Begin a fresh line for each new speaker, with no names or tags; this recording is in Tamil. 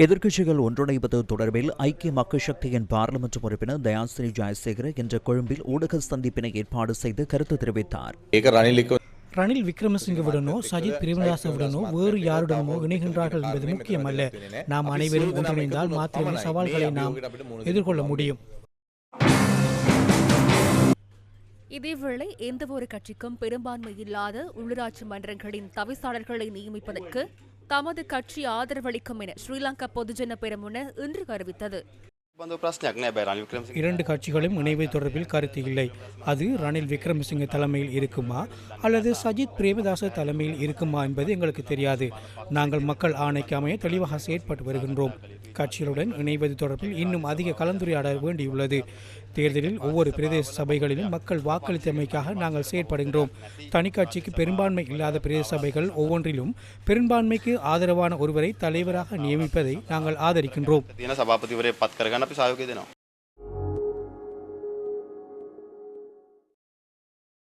எதிர்க்கட்சிகள் ஒன்றிணைவது தொடர்பில் ஐக்கிய மக்கள் சக்தியின் பாராளுமன்ற உறுப்பினர் தயாசிறி ஜெயசேகர இன்று கொழும்பில் ஊடக சந்திப்பினை ஏற்பாடு செய்து கருத்து தெரிவித்தார்.
ரணில் விக்ரமசிங்கவுடனோ சஜித் பிரேமதாசவுடனோ வேறு யாருடனோ இணைகின்றார்கள் என்பது முக்கியமல்ல. நாம் அனைவரும் ஒன்றிணைந்தால் மாத்திரமே சவால்களை நாம் எதிர்கொள்ள முடியும்.
இதேவேளை எந்தவொரு கட்சிக்கும் பெரும்பான்மை இல்லாத உள்ளூராட்சி மன்றங்களின் தவிசாளர்களை நியமிப்பதற்கு தமது கட்சி ஆதரவளிக்கும் என ஸ்ரீலங்கா பொதுஜன பெரமுன இன்று அறிவித்தது.
இரண்டு கட்சிகளும் இணைவது தொடர்பில் கருத்து இல்லை. அது ரணில் விக்ரமசிங்க தலைமையில் இருக்குமா அல்லது சஜித் பிரேமதாச தலைமையில் இருக்குமா என்பது எங்களுக்கு தெரியாது. நாங்கள் மக்கள் ஆணைக்கு அமைய தெளிவாக செயற்பட்டு வருகின்றோம். கட்சிகளுடன் இணைவது தொடர்பில் இன்னும் அதிக கலந்துரையாட வேண்டியுள்ளது. தேர்தலில் ஒவ்வொரு பிரதேச சபைகளிலும் மக்கள் வாக்களித்தமைக்காக நாங்கள் செயற்படுகின்றோம். தனிக்கட்சிக்கு பெரும்பான்மை இல்லாத பிரதேச சபைகள் ஒவ்வொன்றிலும் பெரும்பான்மைக்கு ஆதரவான ஒருவரை தலைவராக நியமிப்பதை நாங்கள் ஆதரிக்கின்றோம்.